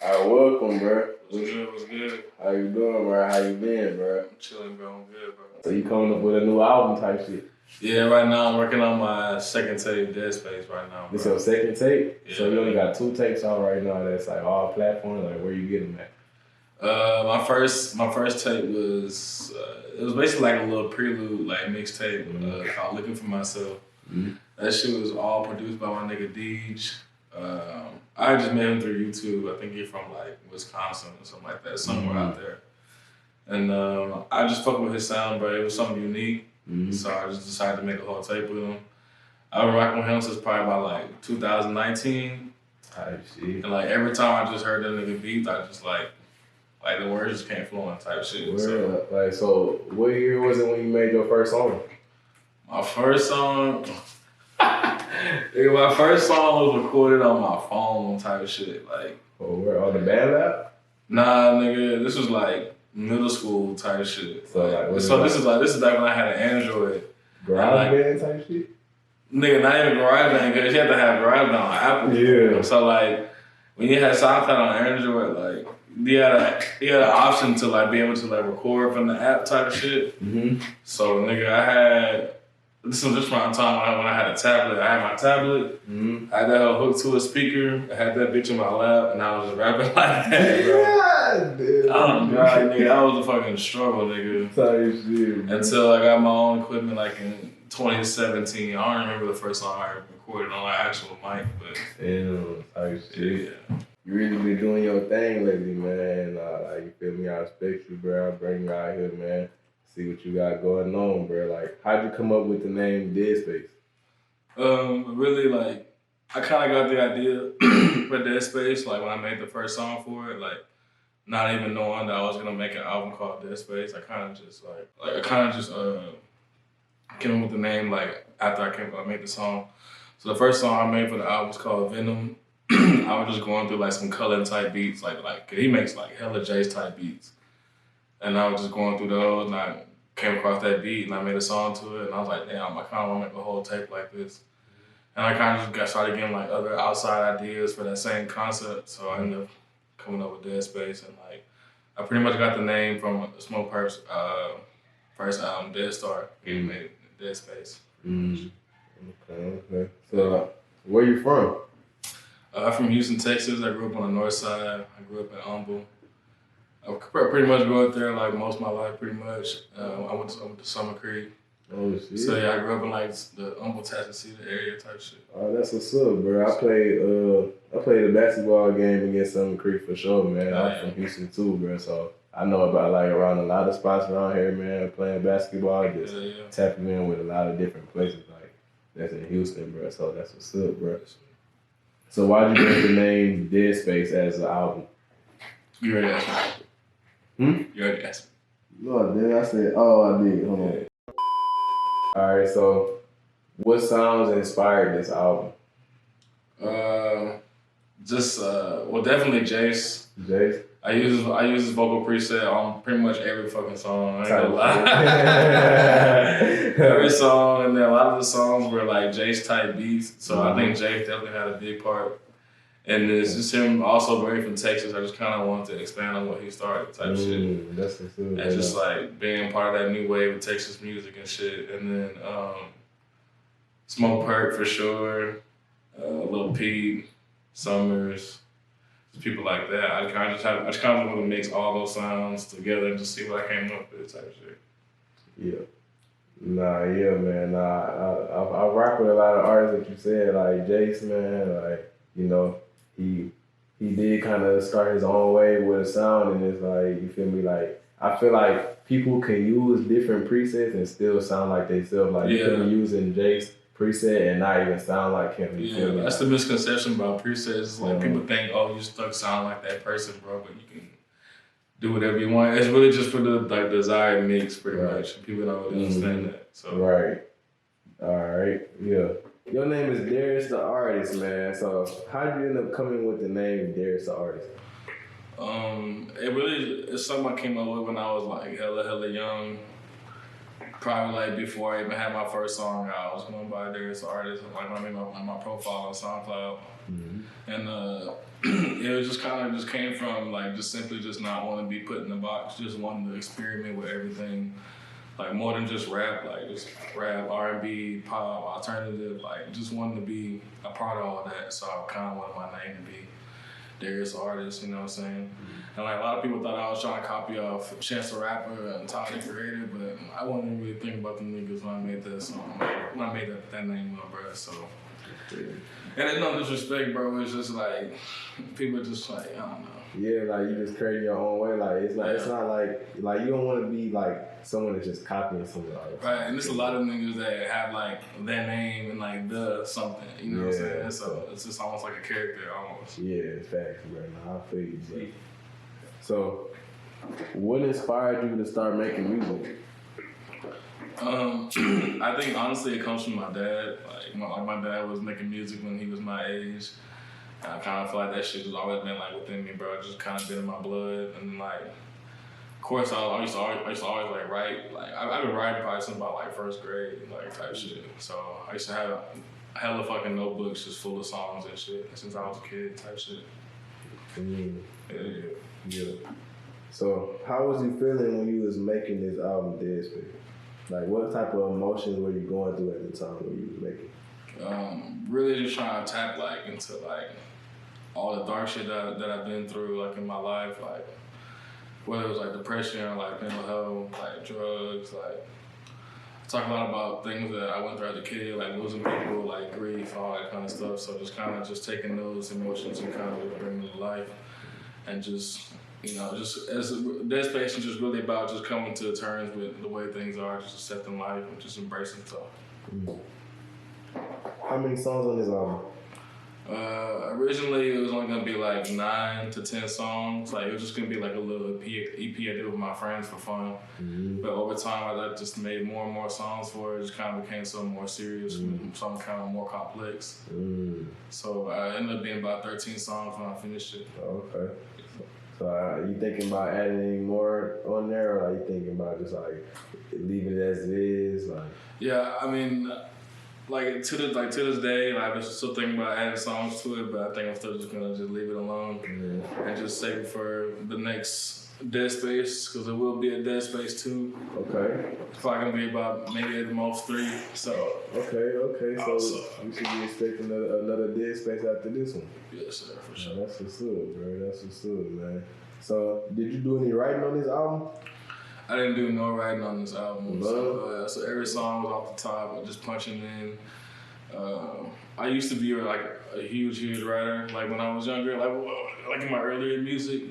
Alright, welcome, bro. What's good? How you doing, bro? How you been, bro? I'm chilling, bro. I'm good, bro. So you coming up with a new album type shit? Yeah, right now I'm working on my second tape, DEADSPACE, right now, bro. This your second tape? Yeah. So you only got 2 tapes out right now that's like all platforms? Like where you get them at? My first tape was, it was basically like a little prelude, like mixtape called Looking For Myself. That shit was all produced by my nigga Deej. I just met him through YouTube. I think he's from like Wisconsin or something like that, somewhere out there. And I just fucked with his sound, bro. It was something unique. So I just decided to make a whole tape with him. I've been rocking with him since probably about like 2019. Type shit. And like every time I just heard that nigga beat, I just like the words just came flowing type shit. So what year was it when you made your first song? My first song, nigga, my first song was recorded on my phone type shit. Like, where on the band lab? Nah, nigga, this was like middle school type shit. So this is back when I had an Android. Garage band type shit? Nigga, not even GarageBand, because you had to have GarageBand on Apple. Yeah. So like, when you had SoundCloud on Android, like, you had an option to like be able to like record from the app type of shit. So nigga, this was just around the time when I had a tablet. I had my tablet. I had that hooked to a speaker. I had that bitch in my lap, and I was just rapping like that, bro. Yeah, dude. Oh god, nigga, that was a fucking struggle, nigga. Type shit, bro. Until I got my own equipment, like in 2017. I don't remember the first song I recorded on like actual mic, but type shit. Yeah. You really been doing your thing lately, man. Like, you feel me? I respect you, bro. I bring you out here, man. See what you got going on, bro. Like, how'd you come up with the name DEADSPACE? Really, like, I kind of got the idea for DEADSPACE, like, when I made the first song for it, like, not even knowing that I was gonna make an album called DEADSPACE. I kind of just came up with the name, like, after I made the song. So the first song I made for the album was called Venom. I was just going through like some Cullen type beats, like he makes like hella J's type beats, and I was just going through those, and I came across that beat, and I made a song to it, and I was like, damn, I kind of want to make a whole tape like this, and I kind of just started getting like other outside ideas for that same concept, so I ended up coming up with DEADSPACE, and like I pretty much got the name from Smoke Perp's first album, Dead Star. He made DEADSPACE. Okay. So, where you from? I'm from Houston, Texas. I grew up on the north side. I grew up in Humble. I pretty much grew up there like most of my life, pretty much. I went to Summer Creek. Oh, shit. So yeah, I grew up in like the Humble, Tascasita area type shit. Oh, that's what's up, bro. I played a basketball game against Summer Creek for sure, man. I'm from Houston too, bro. So I know about like around a lot of spots around here, man. Playing basketball, just tapping in with a lot of different places like that's in Houston, bro. So that's what's up, bro. So why'd you make the name DEADSPACE as an album? You already asked me. You already asked me. No, I did. I said, I did. Hold on. All right, so what sounds inspired this album? Definitely Jace. Jace? I use his vocal preset on pretty much every fucking song. I ain't gonna lie. Every song, and then a lot of the songs were like Jace type beats. So I think Jace definitely had a big part. And it's just him also being from Texas. I just kind of wanted to expand on what he started type shit. That's what's up. And just like being part of that new wave of Texas music and shit. And then Smoke Perp for sure, Lil Pete, Summers. People like that. I just kind of want to mix all those sounds together and just see what I came up with type shit. Yeah. Man. I rock with a lot of artists that you said, like Jace, man. Like, you know, he did kind of start his own way with a sound, and it's like, you feel me? Like, I feel like people can use different presets and still sound like themselves. Like, you can be using Jace preset and not even sound like him. Yeah, that's the misconception about presets. Like people think, oh, you stuck sound like that person, bro, but you can do whatever you want. It's really just for the like desired mix, pretty much. People don't really understand that. So All right. Yeah. Your name is Dariustheartist, man. So how did you end up coming with the name Dariustheartist? It's something I came up with when I was like hella young. Probably like before I even had my first song out, I was going by Dariustheartist, like when I made my profile on SoundCloud. And it was just kind of just came from like just simply just not wanting to be put in a box, just wanting to experiment with everything, like more than just rap, like just rap, R&B, pop, alternative, like just wanting to be a part of all that. So I kind of wanted my name to be Dariustheartist, you know what I'm saying? And like a lot of people thought I was trying to copy off Chance the Rapper and Tyler the Creator, but I wasn't really thinking about the niggas when I made that song, when I made that name up, bro. So, and it's no disrespect, bro. It's just like people just like I don't know. Yeah, like you just creating your own way. Like it's like it's not like you don't want to be like someone that's just copying someone else. Right, and there's a lot of niggas that have like their name and like the something. You know what I'm saying? So it's just almost like a character almost. Yeah, facts, bro. Nah, I feel you, bro. So, what inspired you to start making music? I think honestly it comes from my dad. Like my dad was making music when he was my age. I kind of feel like that shit has always been like within me, bro. Just kind of been in my blood, and like, of course, I used to always like write. Like I've been writing probably since about like first grade, like type shit. So I used to have hella fucking notebooks just full of songs and shit since I was a kid, type shit. Yeah. So how was you feeling when you was making this album, DEADSPACE? Like what type of emotions were you going through at the time when you was making? Really just trying to tap like into like all the dark shit that I've been through like in my life, like whether it was like depression or like mental health, like drugs, like I talk a lot about things that I went through as a kid, like losing people, like grief, all that kind of stuff. So just kind of just taking those emotions and kind of just bringing them to life, and just just as DEADSPACE is just really about just coming to terms with the way things are, just accepting life and just embracing stuff. How many songs on this album? Originally, it was only gonna be like 9 to 10 songs. Like it was just gonna be like a little EP I did with my friends for fun. But over time, I just made more and more songs for it. It just kind of became something more serious, something kind of more complex. So I ended up being about 13 songs when I finished it. Okay. So are you thinking about adding any more on there, or are you thinking about just like leaving it as it is? Like, yeah, I mean. Like to this day, like I'm still thinking about adding songs to it, but I think I'm still just gonna just leave it alone and just save it for the next DEADSPACE, because it will be a DEADSPACE 2. Okay. It's probably gonna be about maybe at the most 3. So okay. So we should be expecting another DEADSPACE after this one. Yes, sir, for sure. That's what's up, bro. That's what's up, man. So did you do any writing on this album? I didn't do no writing on this album, so every song was off the top, just punching in. I used to be like a huge writer, like when I was younger, like in my earlier music.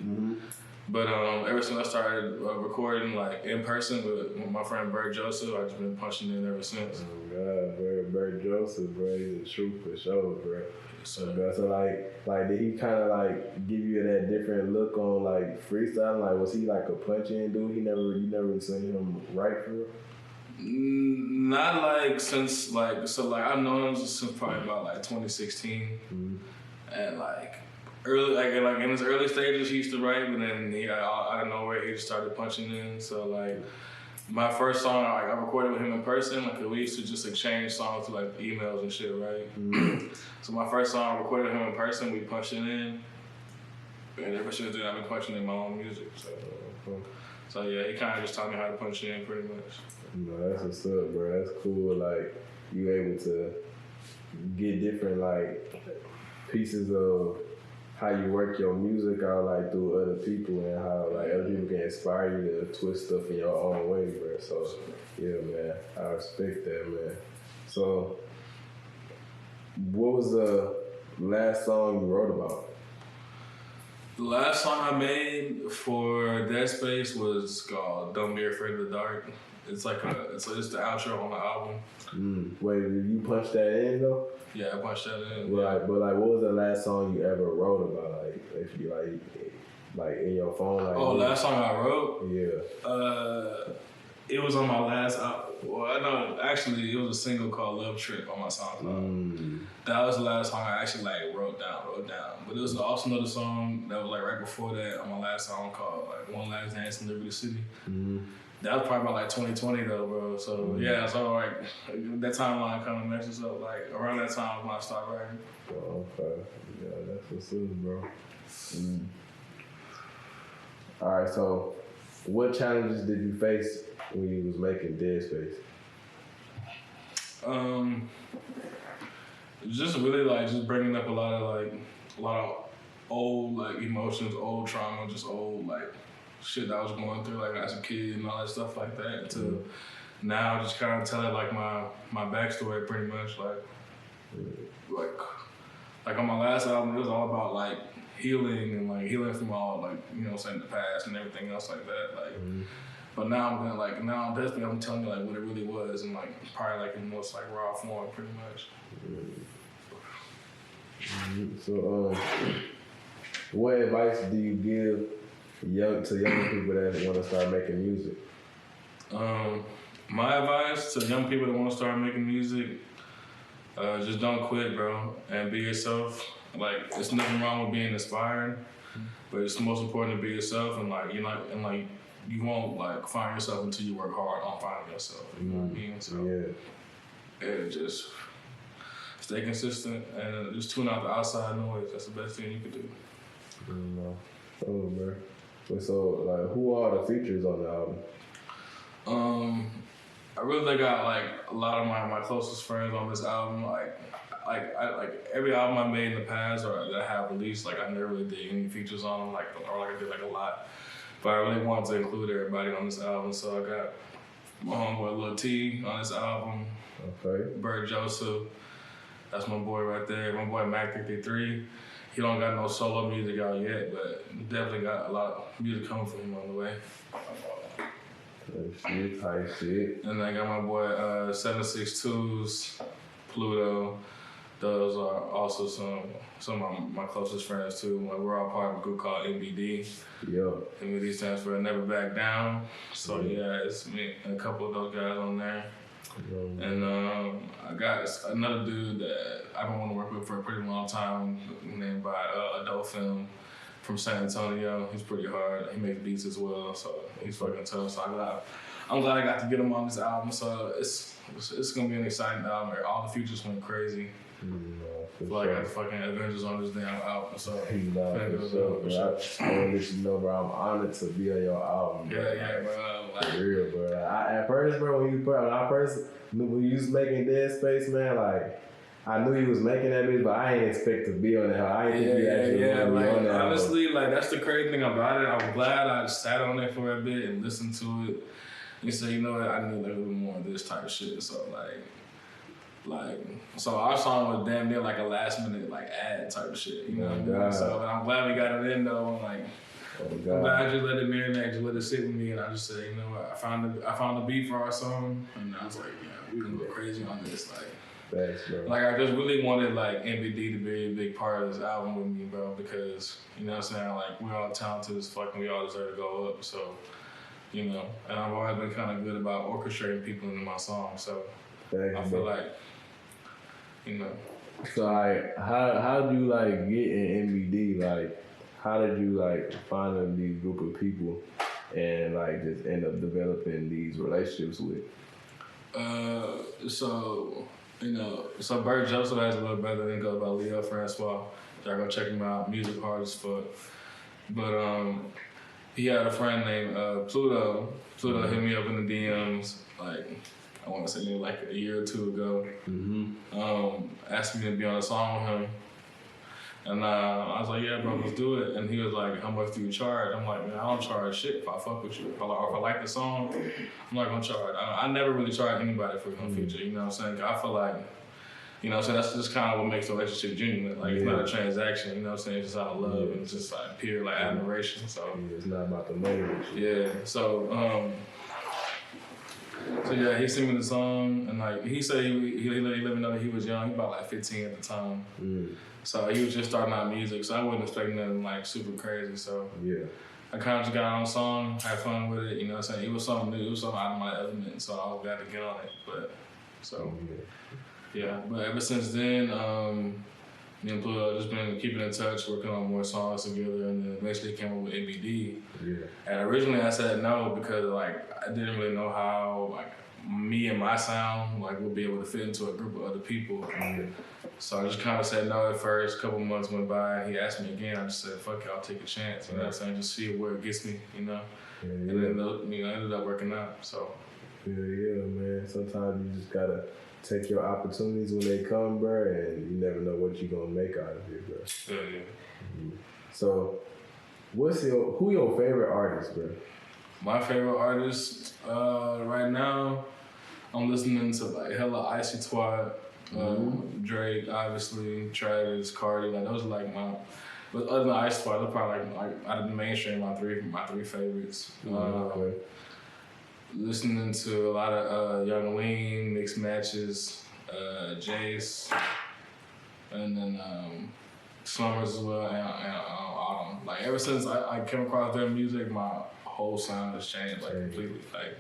But ever since I started recording like in person with my friend Bert Joseph, I've just been punching in ever since. Oh God, Bert Joseph, bro, he's a truth for sure, bro. So like, did he kind of like give you that different look on like freestyling? Like, was he like a punch-in dude? You never seen him write for real? Not like since like I've known him since probably about like 2016, and like early like in his early stages he used to write, but then out of nowhere he just started punching in. So like. My first song, I recorded with him in person. Like we used to just exchange songs through like emails and shit, right? So my first song, I recorded with him in person. We punched it in, and ever since then, I've been punching in my own music. So yeah, he kind of just taught me how to punch in, pretty much. No, that's what's up, bro. That's cool. Like you able to get different like pieces of how you work your music out like through other people, and how like other people can inspire you to twist stuff in your own way, bro. So yeah, man, I respect that, man. So what was the last song you wrote about? The last song I made for DEADSPACE was called "Don't Be Afraid of the Dark." It's like it's the outro on the album. Wait, did you punch that in though? Yeah, I punched that in. But what was the last song you ever wrote about? Like, if you like in your phone? Like, last song I wrote? Yeah. It was on my last album. Well, no, actually, it was a single called "Love Trip" on my SoundCloud. That was the last song I actually like wrote down. But there was also another song that was like right before that on my last song called like "One Last Dance in Liberty City." That was probably about like 2020 though, bro. So yeah, so like that timeline kind of messes up. Like around that time was when I started writing. Oh, okay. Yeah, that's what's up, bro. All right, so what challenges did you face when you was making DEADSPACE? Just really like just bringing up a lot of old like emotions, old trauma, just old like shit that I was going through like as a kid and all that stuff like that. To now just kind of telling like my backstory pretty much like on my last album it was all about like healing and like healing from all like saying the past and everything else like that like. But now I'm gonna now definitely I'm telling you like what it really was and like probably like in most like raw form pretty much. So what advice do you give to young people that want to start making music? My advice to young people that want to start making music, just don't quit, bro, and be yourself. Like, there's nothing wrong with being inspiring, but it's the most important to be yourself, and like you won't like find yourself until you work hard on finding yourself. You know what I mean? So yeah, just stay consistent and just tune out the outside noise. That's the best thing you can do. Oh, man. So, like, who are the features on the album? I really got like a lot of my closest friends on this album. Like every album I made in the past or that I have released, like I never really did any features on them, or I did like a lot. But I really wanted to include everybody on this album, so I got my homeboy Lil T on this album. Okay. Bird Joseph, that's my boy right there. My boy Mac 53. He don't got no solo music out yet, but definitely got a lot of music coming from him on the way. Shit, type shit. And I got my boy 762's Pluto. Those are also some of my closest friends too. Like we're all part of a group called MBD. Yeah. MBD stands for Never Back Down. So yeah, it's me and a couple of those guys on there. And I got another dude that I've been wanting to work with for a pretty long time, named by Adult Film from San Antonio. He's pretty hard. He makes beats as well, so he's fucking tough. So I'm glad I got to get him on this album. So it's gonna be an exciting album. All the features went crazy. I feel like I got fucking Avengers on this damn album. So I want to let you know, bro, I'm honored to be on your album. Yeah, bro. Like, for real, bro. At first, bro, when you was making DEADSPACE, man, like I knew you was making that bitch, but I ain't expect to be on that. I ain't think you actually be on that. Honestly, like that's the crazy thing about it. I'm glad I sat on it for a bit and listened to it. And said, you know what, I need a little more of this type of shit. So so our song was damn near like a last minute like ad type of shit. You know what I mean? So I'm glad we got it in though. I'm glad I just let it marinate, just let it sit with me, and I just said, you know what, I found the beat for our song, and I was like, yeah, we gonna go crazy on this, Thanks, bro. Like I just really wanted like MBD to be a big part of this album with me, bro, because you know what I'm saying, like we're all talented as fuck and we all deserve to go up, so and I've always been kind of good about orchestrating people into my songs, so Thanks, I feel like, So like, how do you like get in MBD? Like, how did you like find these group of people and like just end up developing these relationships with? So Bird Joseph has a little brother that goes by Leo Francois. Y'all go check him out. Music hard as fuck. But he had a friend named Pluto. Pluto hit me up in the DMs like I want to say maybe like a year or two ago. Asked me to be on a song with him. And I was like, yeah, bro, let's do it. And he was like, how much do you charge? I'm like, man, I don't charge shit if I fuck with you. If I like the song, I'm not gonna charge. I never really charge anybody for a feature, you know what I'm saying? I feel like, so that's just kind of what makes the relationship genuine. Like, it's not a transaction, you know what I'm saying? It's just out of love and it's just like pure like admiration, so. Yeah, it's not about the money. Yeah, so yeah, he sent me the song, and like he said he let me know that he was young. He about like 15 at the time. So he was just starting out music, so I wasn't expecting nothing like super crazy. So yeah, I kind of just got on the song, had fun with it. You know what I'm saying? It was something new, it was something out of my element, so I was glad to get on it. But but ever since then, Then just been keeping in touch, working on more songs together, and then eventually came up with MBD. Yeah. And originally I said no because like I didn't really know how like me and my sound like would be able to fit into a group of other people. Yeah. So I just kind of said no at first. A couple months went by. He asked me again. I just said fuck it, I'll take a chance. You know what I'm saying? Just see where it gets me. You know. Yeah, And then ended up working out. So. Yeah, man. Sometimes you just gotta take your opportunities when they come, bro, and you never know what you're gonna make out of it, bro. Yeah. Mm-hmm. So, who your favorite artist, bro? My favorite artist right now, I'm listening to like hella Icy Twat, Drake, obviously, Travis, Cardi. Like those are like my. But other than Icy Twat, those are probably like out of the mainstream, my three favorites. Okay. Listening to a lot of Young Lean, Mixed Matches, Jace, and then Slumbers as well, and Autumn. Like ever since I came across their music, my whole sound has changed like completely. Like,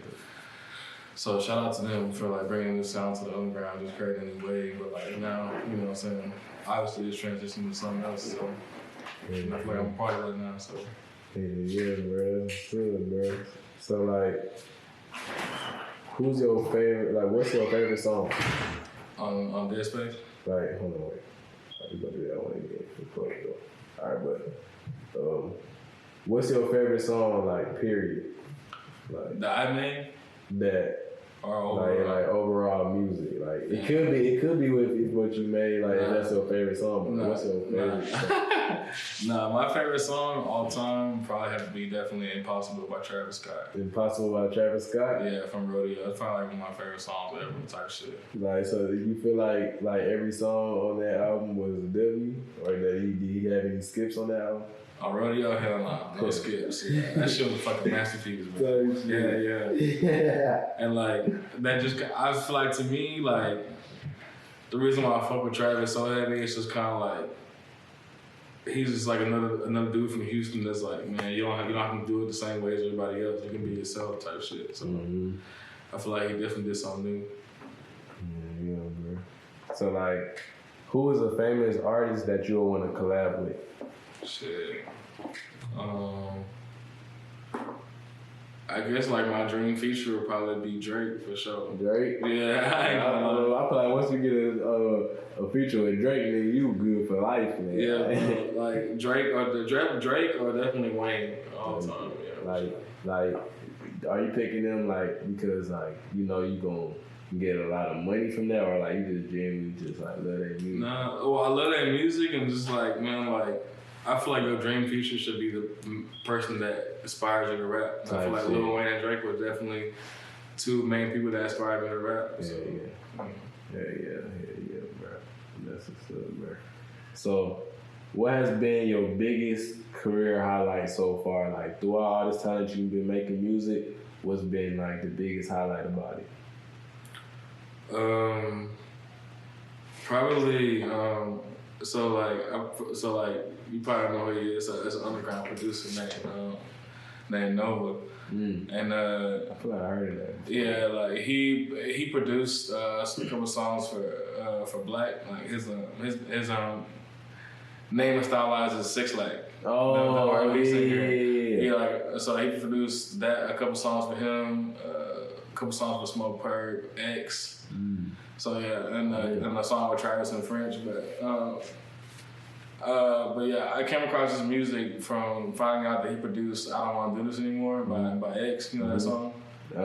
so shout out to them for like bringing this sound to the underground, just creating a new wave. But like now, you know what I'm saying? Obviously, it's transitioning to something else. So I feel like I'm a part of it now. So Yeah, bro. That's good, bro. So like, who's your favorite? Like, what's your favorite song? On DEADSPACE? Like, hold on, wait. I'm gonna do that one again. All right, but what's your favorite song? Like, period. Like that I made. That. Or overall. Like overall music. Like it could be with what you made. Like if that's your favorite song. But what's your favorite song? Nah, my favorite song all time probably have to be definitely "Impossible" by Travis Scott. "Impossible" by Travis Scott. Yeah, from Rodeo. It's probably like one of my favorite songs ever. Type shit. Like so, you feel like every song on that album was a W, or that he have any skips on that album? On Rodeo, hell no, no skips. Yeah, that shit was a fucking masterpiece, bro. Yeah. And like that just, I feel like to me, like the reason why I fuck with Travis so heavy, it's just kind of like he's just like another dude from Houston that's like, man, you don't have to do it the same way as everybody else. You can be yourself, type shit. So I feel like he definitely did something new. Yeah, bro. So like, who is a famous artist that you'll want to collab with? Shit. I guess like my dream feature would probably be Drake for sure. Drake? Yeah, I feel like once you get a feature with Drake, then you good for life, man. Yeah, like Drake or definitely Wayne all the time. Yeah, like, are you picking them like because like you know you gonna get a lot of money from that, or like you just genuinely just like love that music? Nah, well I love that music and just like man like. I feel like your dream feature should be the person that inspires you to rap. I feel like Lil Wayne and Drake were definitely two main people that inspired me to rap. Yeah, bro. That's what's up, bro. So, what has been your biggest career highlight so far? Like, throughout all this time that you've been making music, what's been like the biggest highlight about it? Probably. So like you probably know who he is. It's an underground producer named Nova, and I feel like I heard of that. Yeah, like he produced a couple songs for Black. Like his name is stylized as 6 Lack. Oh, the R&B singer. Yeah. Like so he produced that a couple songs for him, a couple songs for Smoke Perp, X. So yeah, and a song with Travis in French, but yeah, I came across his music from finding out that he produced "I Don't Want to Do This Anymore" by X. You know that song? I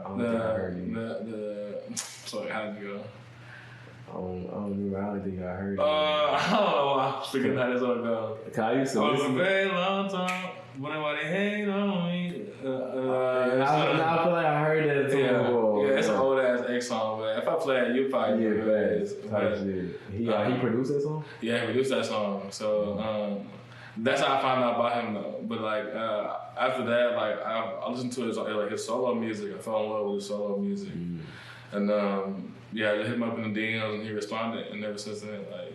don't think I heard it. Sorry, how did it go? I don't remember. I don't think I heard it. I don't know. I was forgetting how this song goes. I used to listen a very long time. When nobody hate on me. I feel like I heard that too. Yeah, it's an old ass X song, but if I play it, you'll probably hear it. He produced that song? Yeah, he produced that song. So that's how I found out about him though. But like after that, like I listened to his solo music. I fell in love with his solo music. And I just hit him up in the DMs and he responded, and ever since then, like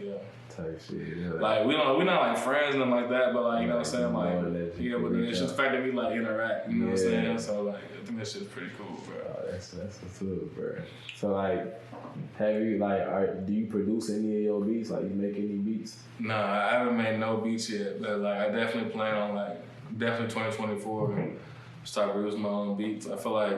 Type shit. Yeah. Like we're not like friends and like that, but like you know what I'm saying, like yeah, but it's just the fact that we like interact. You know what I'm saying? So like I think that shit's pretty cool, bro. Oh, that's what's up, bro. So like, have you like, do you produce any of your beats? Like, you make any beats? Nah, I haven't made no beats yet, but like I definitely plan on like definitely 2024 start producing my own beats. I feel like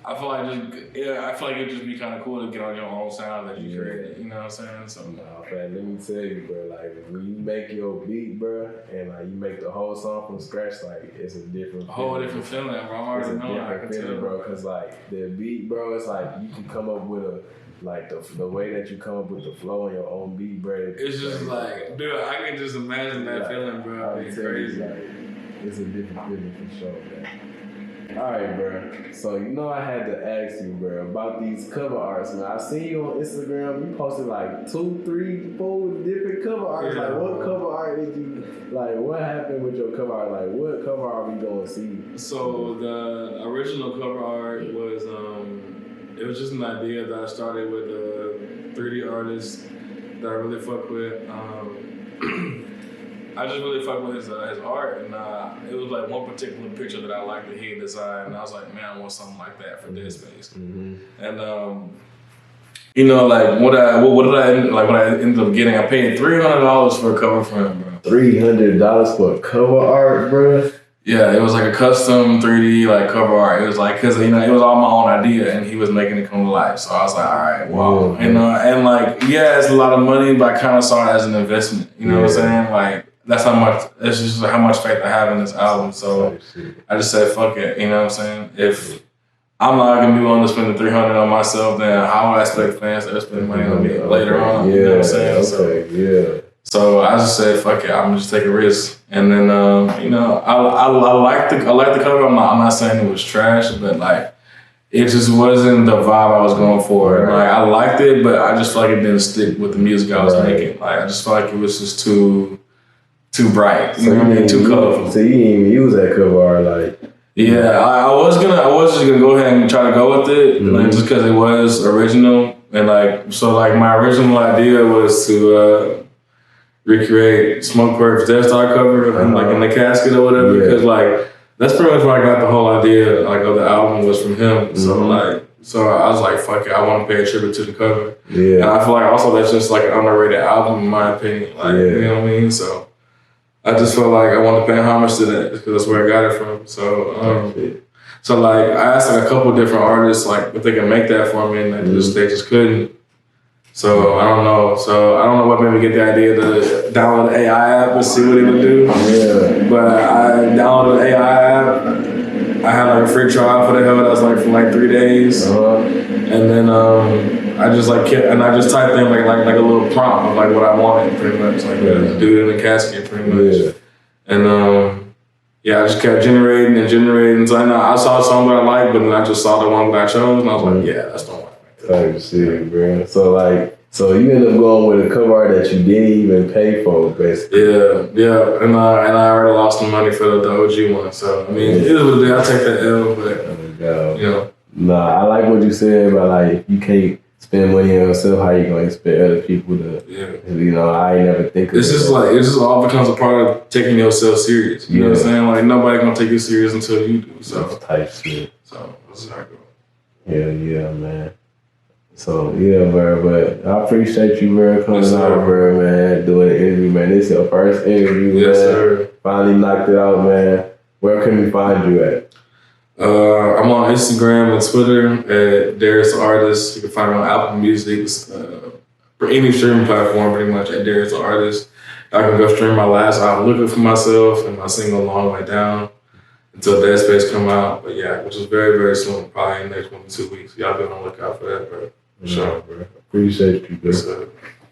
it'd just be kind of cool to get on your own sound that you created. You know what I'm saying? So nah, man, let me tell you, bro. Like when you make your beat, bro, and like you make the whole song from scratch, like it's a different, different feeling, bro. I'm already knowing. I can tell, bro. Cause like the beat, bro, it's like you can come up with the way that you come up with the flow on your own beat, bro. It's just like, dude, I can just imagine that feeling, bro. It's crazy. It's a different feeling for sure, man. Alright, bro. So, I had to ask you, bro, about these cover arts, man. I seen you on Instagram. You posted like 2, 3, 4 different cover arts. Yeah, like, what bro. cover art did you, like, what happened with your cover art? Like, what cover art we going to see? So, the original cover art was, it was just an idea that I started with a 3D artist that I really fuck with. I just really fuck with his art, and it was like one particular picture that I liked that he designed, and I was like, man, I want something like that for DEADSPACE. Mm-hmm. And like what I ended up getting, I paid $300 for a cover for him, bro. $300 for a cover art, bro? Yeah, it was like a custom 3D like cover art. It was like, cause it was all my own idea, and he was making it come to life. So I was like, all right, wow. And like, yeah, it's a lot of money, but I kind of saw it as an investment. You know what I'm saying? Like, that's how much. It's just how much faith I have in this album. So I just said, fuck it. You know what I'm saying? If I'm not gonna be willing to spend the $300 on myself, then how would I expect fans to spend money on me later on? You know what I'm saying? So I just said, fuck it. I'm gonna just take a risk. And then I like the cover. I'm not saying it was trash, but like it just wasn't the vibe I was going for. Right. Like I liked it, but I just felt like it didn't stick with the music I was making. Like I just felt like it was just too bright, too colorful. So you didn't even use that cover art, like. Yeah, I was just gonna go ahead and try to go with it, like, just because it was original, and like so, like my original idea was to recreate Smokeworth's Death Star cover, like in the casket or whatever, because like that's pretty much where I got the whole idea, like of the album was from him. So I was like, fuck it, I want to pay a tribute to the cover. Yeah, and I feel like also that's just like an underrated album in my opinion, like you know what I mean. So I just felt like I wanted to pay homage to that because that's where I got it from. So like I asked like a couple different artists like if they could make that for me, and they just couldn't. So I don't know. So I don't know what made me get the idea to download the AI app and see what it would do. Yeah. But I downloaded the AI app. I had like a free trial for the hell. That was like for like 3 days, and then I just like I just typed in like a little prompt of like what I wanted, pretty much like dude in the casket, pretty much. And I just kept generating. So I saw a song that I liked, but then I just saw the one that I chose, and I was like, yeah, that's the one. Type shit, bro. So you ended up going with a cover art that you didn't even pay for, basically. Yeah, and I already lost some money for the OG one. So I mean, it is what it is. I take that L, but Nah, I like what you said about like if you can't spend money on yourself, how you gonna expect other people to? I ain't never think of it's just like it just all becomes a part of taking yourself serious. You know what I'm saying? Like nobody gonna take you serious until you do. So that's type shit. So that's how I go. Yeah, man. So bro, but I appreciate you, bro, coming out, bro, man, doing the interview, man. This is your first interview, man. Sir. Finally knocked it out, man. Where can we find you at? I'm on Instagram and Twitter at Dariustheartist. You can find me on Apple Music, for any streaming platform, pretty much at Dariustheartist. I can go stream my last album, Looking for Myself, and my single Long Way Down until DEADSPACE come out. But yeah, which is very, very soon, probably in the next 1 to 2 weeks. Y'all be on the lookout for that, bro. Sure, bro. Appreciate you, bro. Yes, sir.